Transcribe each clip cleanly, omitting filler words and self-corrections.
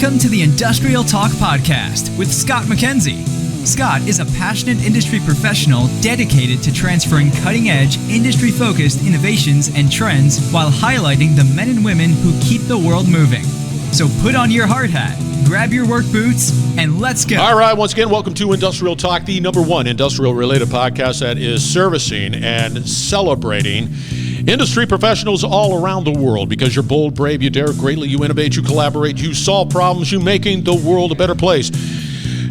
Welcome to the Industrial Talk Podcast with Scott Mackenzie. Scott is a passionate industry professional dedicated to transferring cutting-edge, industry-focused innovations and trends while highlighting the men and women who keep the world moving. So put on your hard hat, grab your work boots, and let's go. All right, once again, welcome to Industrial Talk, the number one industrial-related podcast that is servicing and celebrating industry professionals all around the world, because you're bold, brave, you dare greatly, you innovate, you collaborate, you solve problems, you making the world a better place.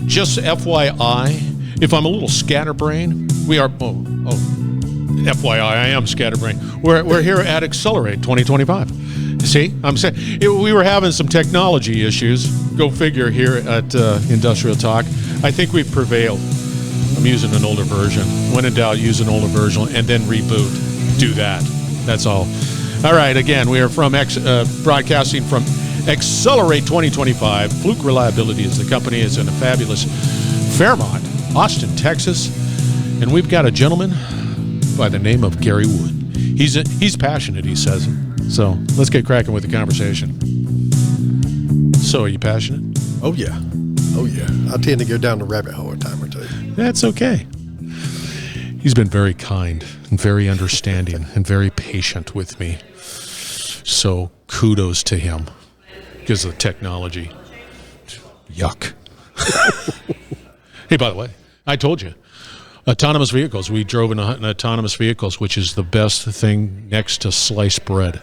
Just FYI, if I'm a little scatterbrained, we are, FYI, I am scatterbrained. We're here at Xcelerate 2025. See, I'm saying we were having some technology issues. Go figure here at Industrial Talk. I think we've prevailed. I'm using an older version. When in doubt, use an older version and then reboot. Do that. That's all. All right, again, we are from broadcasting from Xcelerate 2025. Fluke Reliability is the company. It's in a fabulous Fairmont, Austin, Texas. And we've got a gentleman by the name of Gary Wood. He's passionate, he says. So let's get cracking with the conversation. So are you passionate? Oh, yeah. Oh, yeah. I tend to go down the rabbit hole a time or two. That's okay. He's been very kind and very understanding and very patient with me. So kudos to him. Because of the technology. Yuck. Hey, by the way, I told you. Autonomous vehicles. We drove in autonomous vehicles, which is the best thing next to sliced bread.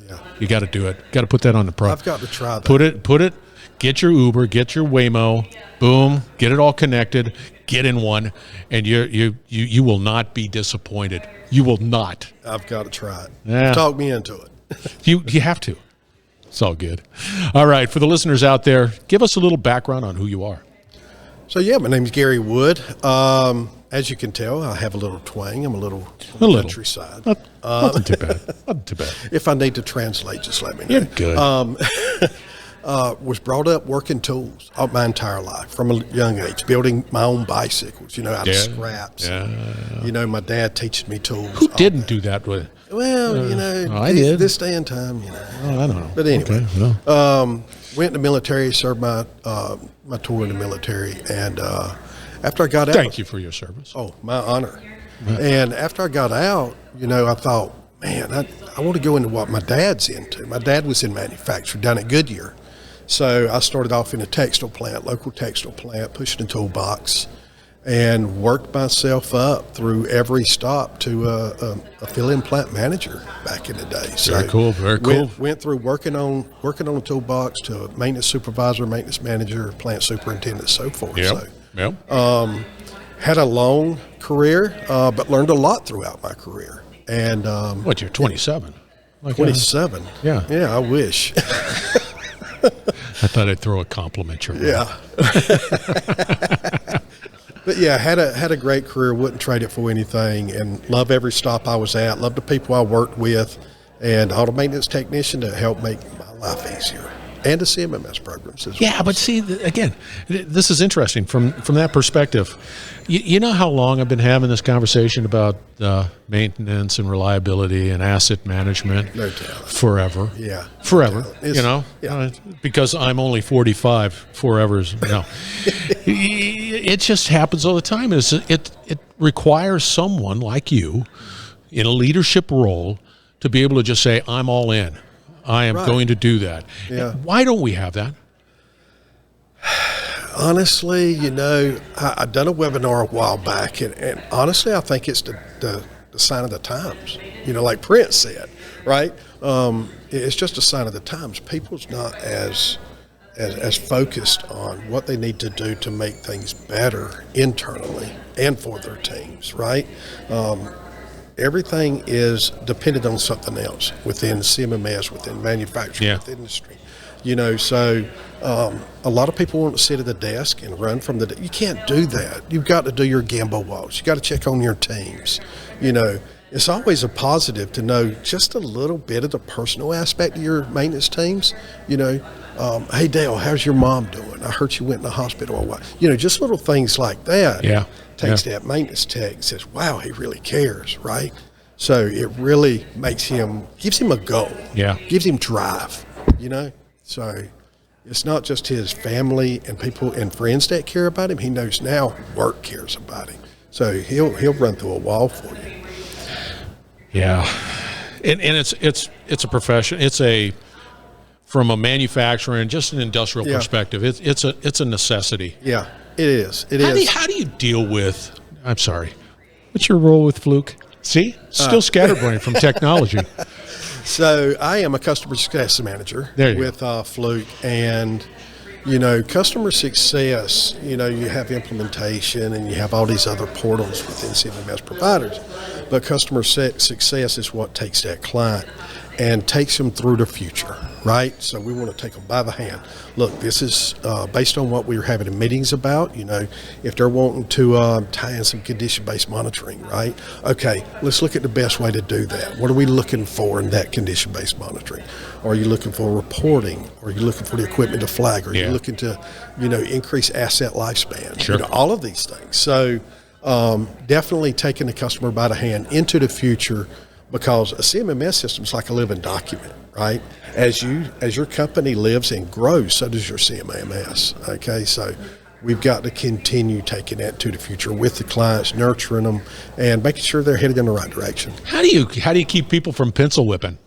Yeah. You got to do it. Got to put that on the pro. I've got to try that. Put it. Get your Uber, get your Waymo, boom, get it all connected, get in one, and you will not be disappointed. You will not. I've got to try it. Yeah. Talk me into it. You have to. It's all good. All right, for the listeners out there, give us a little background on who you are. So, yeah, my name's Gary Wood. As you can tell, I have a little twang. I'm a little countryside. Nothing too bad. Nothing too bad. If I need to translate, just let me know. You're good. Was brought up working tools all my entire life from a young age, building my own bicycles, out of scraps. Yeah. My dad teaching me tools. Who didn't do that with? Well, I did. This day and time, Oh, I don't know. But anyway, okay, went in the military, served my tour in the military, and after I got out. Thank you for your service. Oh, my honor. And after I got out, I thought, man, I want to go into what my dad's into. My dad was in manufacturing down at Goodyear. So I started off in a local textile plant, pushing a toolbox, and worked myself up through every stop to a fill-in plant manager back in the day. So very cool. Went through working on a toolbox to a maintenance supervisor, maintenance manager, plant superintendent, so forth. Had a long career, but learned a lot throughout my career. And you're 27? 27. Yeah. Yeah, I wish. I thought I'd throw a compliment your way. Yeah. But yeah, had a great career, wouldn't trade it for anything, and love every stop I was at, love the people I worked with, and auto maintenance technician to help make my life easier. And the CMMS programs as well. Yeah, but see, again, this is interesting from that perspective. You know how long I've been having this conversation about maintenance and reliability and asset management? No doubt. Forever. Yeah. Forever, Yeah. because I'm only 45, forever's, It just happens all the time. It requires someone like you in a leadership role to be able to just say, I'm all in. I am going to do that. Yeah. Why don't we have that? Honestly, I've done a webinar a while back, and honestly, I think it's the sign of the times. Like Prince said, right? It's just a sign of the times. People's not as focused on what they need to do to make things better internally and for their teams, right? Everything is dependent on something else within CMMS, within manufacturing, within industry. So a lot of people want to sit at the desk and run from the. You can't do that. You've got to do your Gambo walks. You got to check on your teams. It's always a positive to know just a little bit of the personal aspect of your maintenance teams. Hey Dale, how's your mom doing? I heard you went in the hospital a while. Just little things like that. Yeah. Takes that maintenance tech and says, wow, he really cares, right? So it really gives him a goal. Yeah. Gives him drive, So It's not just his family and people and friends that care about him. He knows now work cares about him. So he'll run through a wall for you. Yeah, and it's a profession. From a manufacturer and just an industrial perspective, it's a necessity. Yeah, it is. It is. How do you deal with? I'm sorry. What's your role with Fluke? See, still scatterbrained from technology. So I am a customer success manager with Fluke, and customer success. You have implementation, and you have all these other portals within CMMS providers, but customer success is what takes that client and takes them through the future, right? So we want to take them by the hand. Look, this is based on what we were having meetings about, if they're wanting to tie in some condition-based monitoring, right? Okay, let's look at the best way to do that. What are we looking for in that condition-based monitoring? Are you looking for reporting? Are you looking for the equipment to flag? Are you looking to, increase asset lifespan? Sure. All of these things. So definitely taking the customer by the hand into the future, because a CMMS system is like a living document, right? As your company lives and grows, so does your CMMS. Okay, so we've got to continue taking that to the future with the clients, nurturing them, and making sure they're headed in the right direction. How do you keep people from pencil whipping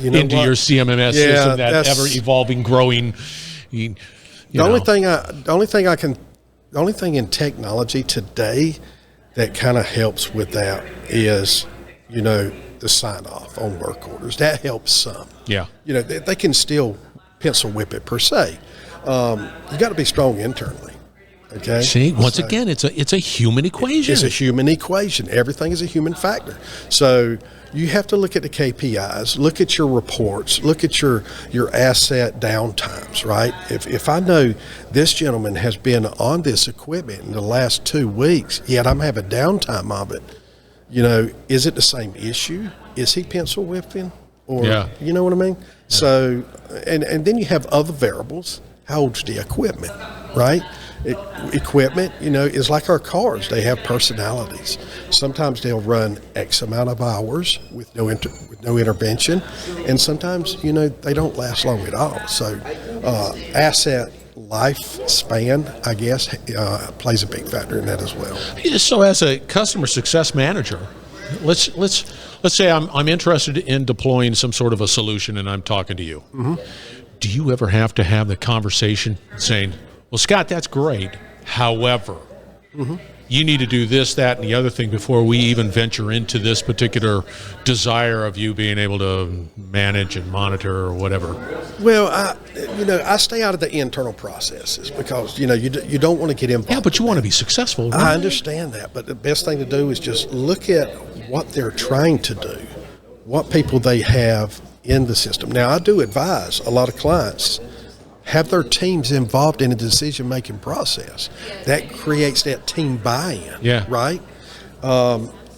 into your CMMS system, that ever evolving, growing? The only thing in technology today that kind of helps with that is, the sign off on work orders. That helps some. Yeah. They can still pencil whip it per se. You got to be strong internally. Okay. See, once again, it's a human equation. It's a human equation. Everything is a human factor. So you have to look at the KPIs, look at your reports, look at your asset downtimes, right? If I know this gentleman has been on this equipment in the last 2 weeks, yet I'm having downtime of it, is it the same issue? Is he pencil whipping? Or, you know what I mean? Yeah. So, and then you have other variables. How old's the equipment, right? Equipment, is like our cars. They have personalities. Sometimes they'll run X amount of hours with no intervention, and sometimes, they don't last long at all. So asset lifespan, I guess, plays a big factor in that as well. So as a customer success manager, let's say I'm interested in deploying some sort of a solution, and I'm talking to you. Mm-hmm. Do you ever have to have the conversation saying, well, Scott, that's great. However, you need to do this, that, and the other thing before we even venture into this particular desire of you being able to manage and monitor or whatever? Well, I stay out of the internal processes because, you don't want to get involved. Yeah, but you want to be successful, right? I understand that, but the best thing to do is just look at what they're trying to do, what people they have in the system. Now, I do advise a lot of clients have their teams involved in the decision-making process. That creates that team buy-in, right?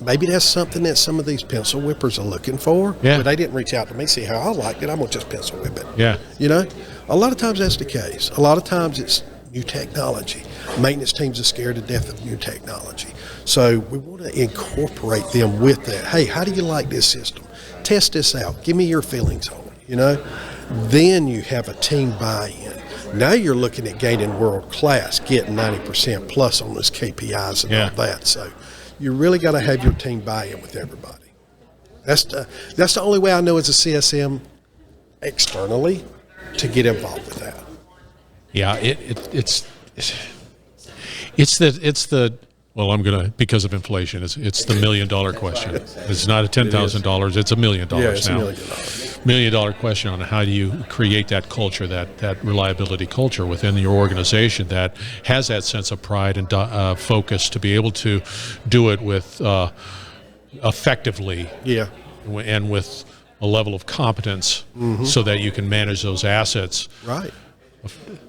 Maybe that's something that some of these pencil whippers are looking for, but they didn't reach out to me, see how I liked it, I'm going to just pencil whip it. Yeah. A lot of times that's the case. A lot of times it's new technology. Maintenance teams are scared to death of new technology. So we want to incorporate them with that. Hey, how do you like this system? Test this out. Give me your feelings on it, Then you have a team buy-in. Now you're looking at gaining world class, getting 90% plus on those KPIs and all that. So you really got to have your team buy-in with everybody. That's the only way I know as a CSM externally to get involved with that. Yeah, it's the well, I'm gonna, because of inflation, it's the $1 million question. It's not a $10,000; it's $1 million now. It's $1 million. $1 million question on how do you create that culture, that reliability culture within your organization that has that sense of pride and focus to be able to do it with effectively, and with a level of competence, so that you can manage those assets. Right.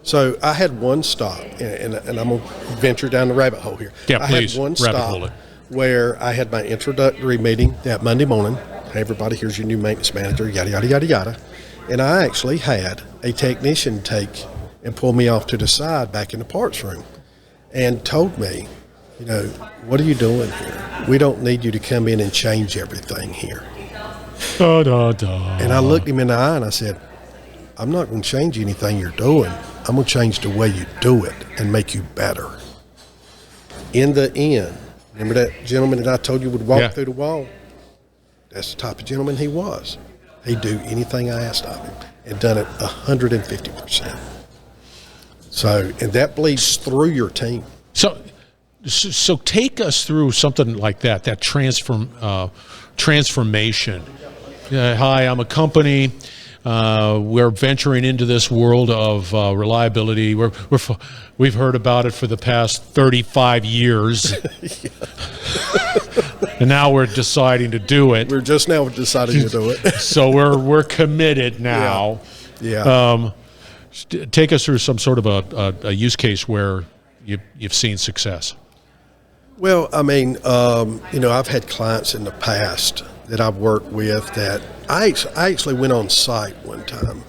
So I had one stop, and I'm going to venture down the rabbit hole here. Yeah, please. I had one stop where I had my introductory meeting that Monday morning. Hey, everybody, here's your new maintenance manager, yada, yada, yada, yada. And I actually had a technician take and pull me off to the side back in the parts room and told me, what are you doing here? We don't need you to come in and change everything here. And I looked him in the eye and I said, I'm not going to change anything you're doing. I'm going to change the way you do it and make you better. In the end, remember that gentleman that I told you would walk through the wall? That's the type of gentleman he was. He'd do anything I asked of him and done it 150%. So, and that bleeds through your team. So take us through something like that transformation. Hi, I'm a company. We're venturing into this world of reliability. We've heard about it for the past 35 years. And now we're deciding to do it. We're just now deciding to do it. So we're committed now. Yeah. Take us through some sort of a use case where you've seen success. Well, I mean, I've had clients in the past that I've worked with that I actually went on site one time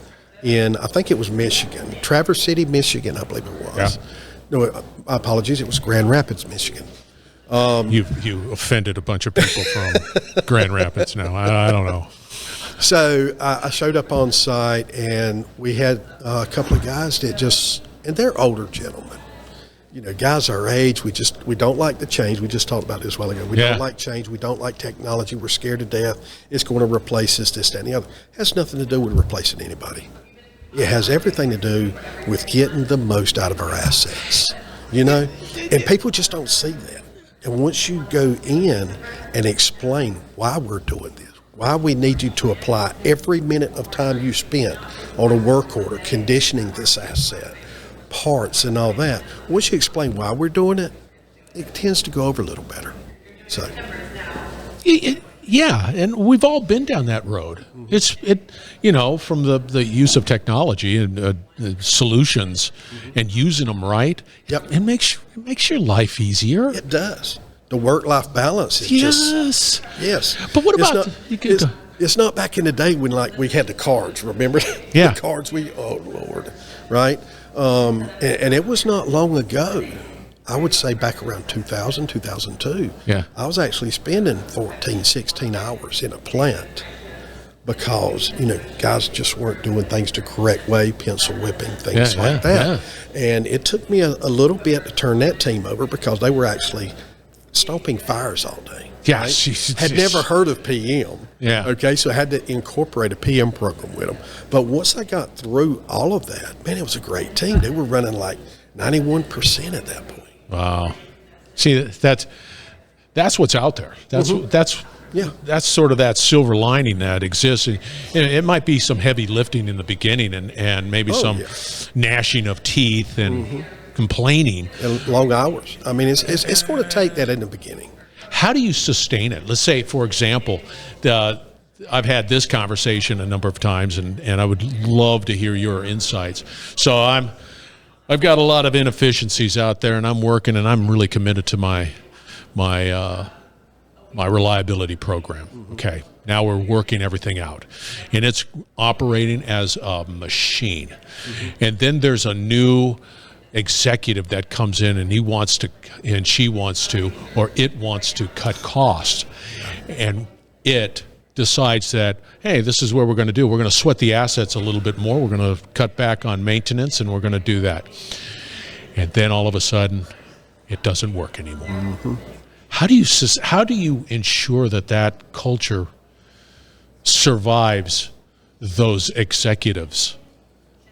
in, I think it was Michigan, Traverse City, Michigan, I believe it was. Yeah. No, my apologies, it was Grand Rapids, Michigan. You offended a bunch of people from Grand Rapids now. I don't know. So I showed up on site, and we had a couple of guys that and they're older gentlemen. Guys our age, we don't like the change. We just talked about this a while ago. We don't like change. We don't like technology. We're scared to death. It's going to replace this, that, and the other. It has nothing to do with replacing anybody. It has everything to do with getting the most out of our assets, And people just don't see that. And once you go in and explain why we're doing this, why we need you to apply every minute of time you spent on a work order, conditioning this asset, parts and all that, once you explain why we're doing it, it tends to go over a little better. So, yeah, and we've all been down that road. From the use of technology and solutions and using them right. Yep. It makes your life easier. It does. The work-life balance is yes. But what about it's not back in the day when we had the cards, remember? Yeah. The cards oh Lord, right? And it was not long ago. I would say back around 2000, 2002. Yeah. I was actually spending 14, 16 hours in a plant because, guys just weren't doing things the correct way, pencil whipping, things like that. Yeah. And it took me a little bit to turn that team over because they were actually stomping fires all day. Yeah. Right? Had never heard of PM. Yeah. Okay, so I had to incorporate a PM program with them. But once I got through all of that, man, it was a great team. They were running like 91% at that point. Wow. See, that's what's out there. That's sort of that silver lining that exists. It might be some heavy lifting in the beginning and maybe gnashing of teeth and complaining. And long hours. I mean, it's going to take that in the beginning. How do you sustain it? Let's say, for example, I've had this conversation a number of times, and I would love to hear your insights. So I've got a lot of inefficiencies out there, and I'm working, and I'm really committed to my reliability program. Okay, now we're working everything out, and it's operating as a machine. And then there's a new executive that comes in, and he wants to, and she wants to, or it wants to cut costs, and it decides that, hey, this is what we're going to do. We're going to sweat the assets a little bit more. We're going to cut back on maintenance, and we're going to do that. And then all of a sudden, it doesn't work anymore. How do you ensure that culture survives those executives?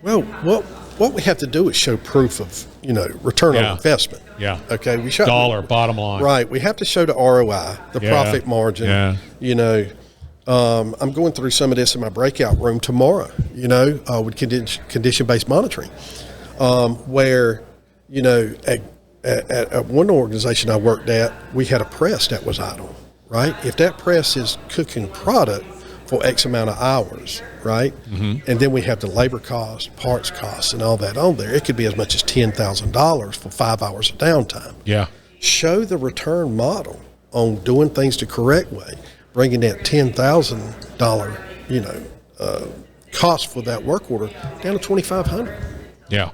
Well, what we have to do is show proof of return on investment. Yeah. Okay. We show dollar bottom line. Right. We have to show the ROI, the profit margin. Yeah. I'm going through some of this in my breakout room tomorrow. With condition-based monitoring, where at one organization I worked at, we had a press that was idle. Right. If that press is cooking product for X amount of hours, right? And then we have the labor costs, parts costs, and all that on there. It could be as much as $10,000 for 5 hours of downtime. Yeah. Show the return model on doing things the correct way, bringing that $10,000, cost for that work order down to $2,500. Yeah.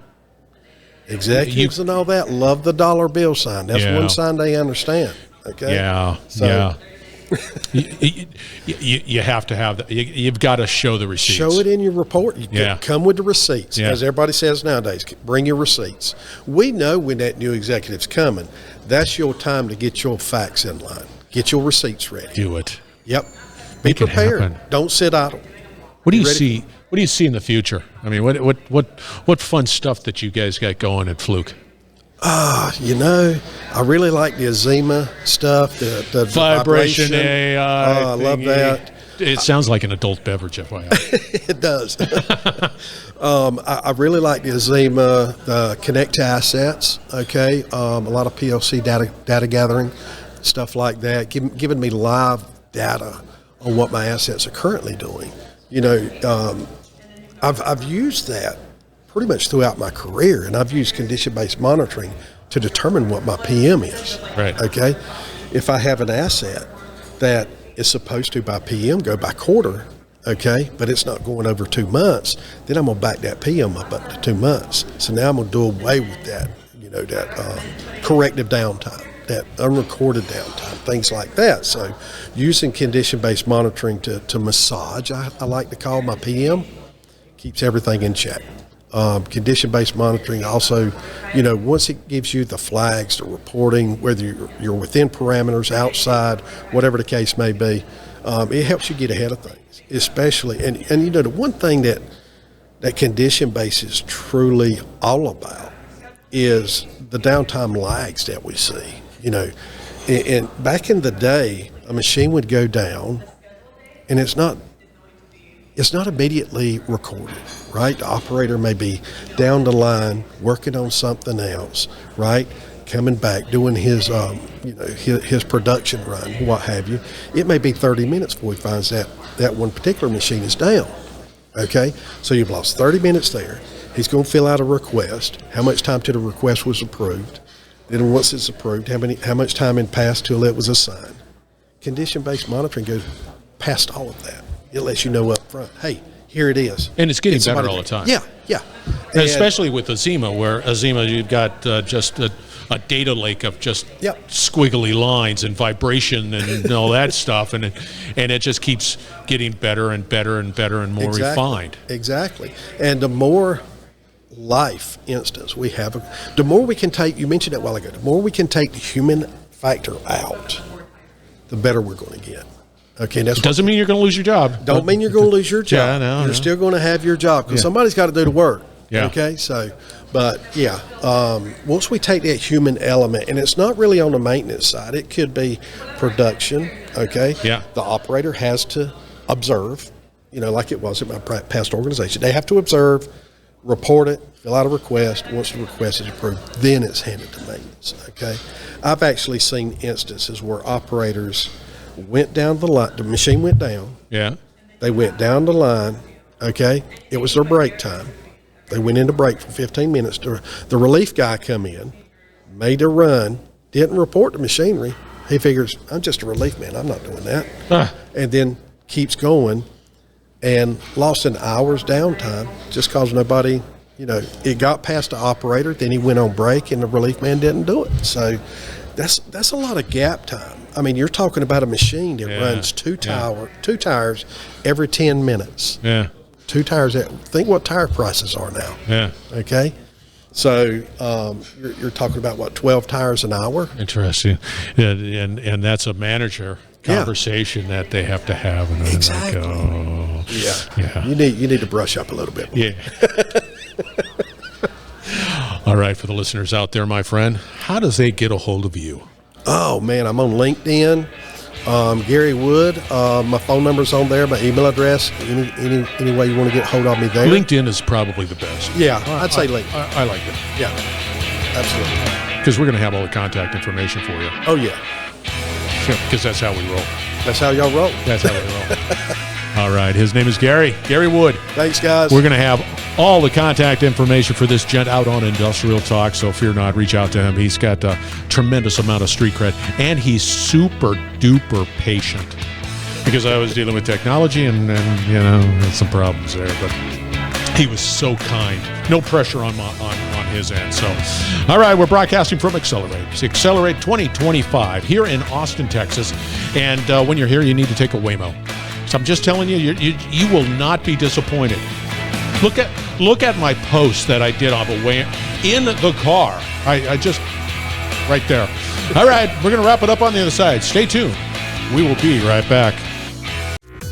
Executives and all that love the dollar bill sign. That's one sign they understand. Okay. Yeah. So, you have to have that. You've got to show the receipts. Show it in your report. You come with the receipts. As everybody says nowadays, bring your receipts. We know when that new executive's coming. That's your time to get your facts in line. Get your receipts ready. Do it. Yep. Be prepared. Don't sit idle. What do you see? What do you see in the future? I mean, what fun stuff that you guys got going at Fluke? I really like the Azima stuff, the vibration AI. I love that. It sounds like an adult beverage, FYI. It does. I really like the Azima, connect to assets, okay? A lot of PLC data gathering, stuff like that, giving me live data on what my assets are currently doing. I've used that pretty much throughout my career, and I've used condition-based monitoring to determine what my PM is. Right. Okay? If I have an asset that is supposed to by PM go by quarter, okay, but it's not going over 2 months, then I'm going to back that PM up to 2 months. So now I'm going to do away with that, that corrective downtime, that unrecorded downtime, things like that. So using condition-based monitoring to massage, I like to call my PM, keeps everything in check. Condition-based monitoring also, once it gives you the flags, the reporting, whether you're within parameters, outside, whatever the case may be, it helps you get ahead of things, especially. And the one thing that condition-based is truly all about is the downtime lags that we see. And back in the day, a machine would go down, and it's not immediately recorded, right? The operator may be down the line working on something else, right? Coming back, doing his production run, what have you. It may be 30 minutes before he finds that one particular machine is down, okay? So you've lost 30 minutes there. He's going to fill out a request. How much time till the request was approved? Then once it's approved, how much time had passed till it was assigned? Condition-based monitoring goes past all of that. It lets you know up front, hey, here it is. And it's getting better all the time. Yeah. And especially with Azima, where you've got just a data lake of just squiggly lines and vibration and all that stuff, and it just keeps getting better and better and better and more refined. Exactly. And the more life instance we have, the more we can take, you mentioned that a while ago, the more we can take the human factor out, the better we're going to get. Okay, doesn't mean you're going to lose your job. Don't mean you're going to lose your job. Yeah, you're still going to have your job because somebody's got to do the work. Yeah. Okay, once we take that human element, and it's not really on the maintenance side, it could be production. Okay. Yeah. The operator has to observe, like it was at my past organization. They have to observe, report it, fill out a request. Once the request is approved, then it's handed to maintenance. Okay. I've actually seen instances where operators went down the line, the machine went down. Yeah. They went down the line, okay? It was their break time. They went into break for 15 minutes. The relief guy come in, made a run, didn't report the machinery. He figures, I'm just a relief man. I'm not doing that. And then keeps going and lost an hour's downtime just because nobody, it got past the operator. Then he went on break and the relief man didn't do it. So that's a lot of gap time. I mean, you're talking about a machine that runs two tires every 10 minutes. Yeah. 2 tires. Think what tire prices are now. Yeah. Okay. So you're talking about, 12 tires an hour? Interesting. And that's a manager conversation that they have to have. And exactly. Yeah. You need to brush up a little bit more. Yeah. All right, for the listeners out there, my friend, how does they get a hold of you? Oh, man, I'm on LinkedIn. Gary Wood. My phone number's on there, my email address. Any way you want to get a hold of me there. LinkedIn is probably the best. Yeah, I'd say LinkedIn. I like it. Yeah, absolutely. Because we're going to have all the contact information for you. Oh, yeah. Because that's how we roll. That's how y'all roll. That's how we roll. All right, his name is Gary Wood. Thanks, guys. We're going to have all the contact information for this gent out on Industrial Talk, so fear not, reach out to him. He's got a tremendous amount of street cred, and he's super duper patient. Because I was dealing with technology and had some problems there, but he was so kind. No pressure on his end. So, all right, we're broadcasting from Xcelerate. It's Xcelerate 2025 here in Austin, Texas. And when you're here, you need to take a Waymo. So I'm just telling you, you will not be disappointed. Look at my post that I did on the way in the car. I just right there. All right, we're going to wrap it up on the other side. Stay tuned. We will be right back.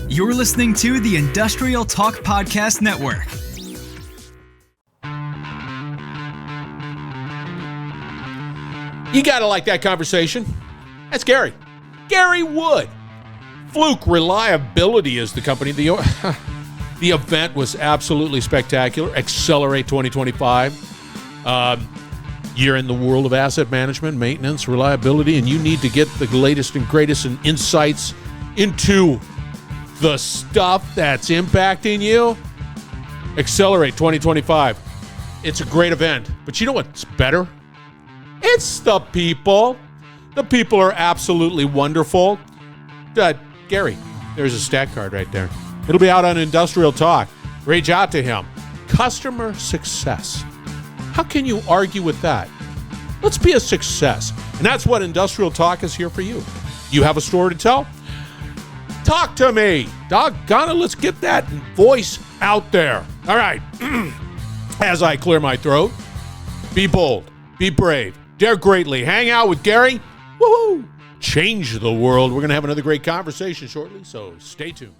You're listening to the Industrial Talk Podcast Network. You got to like that conversation. That's Gary. Gary Wood. Fluke Reliability is the company. The event was absolutely spectacular. Xcelerate 2025. You're in the world of asset management, maintenance, reliability, and you need to get the latest and greatest and insights into the stuff that's impacting you. Xcelerate 2025. It's a great event. But you know what's better? It's the people. The people are absolutely wonderful. Gary, there's a stat card right there. It'll be out on Industrial Talk. Reach out to him. Customer success. How can you argue with that? Let's be a success. And that's what Industrial Talk is here for you. You have a story to tell? Talk to me. Doggone it, let's get that voice out there. All right. As I clear my throat, be bold, be brave, dare greatly. Hang out with Gary. Woohoo! Change the world. We're going to have another great conversation shortly, so stay tuned.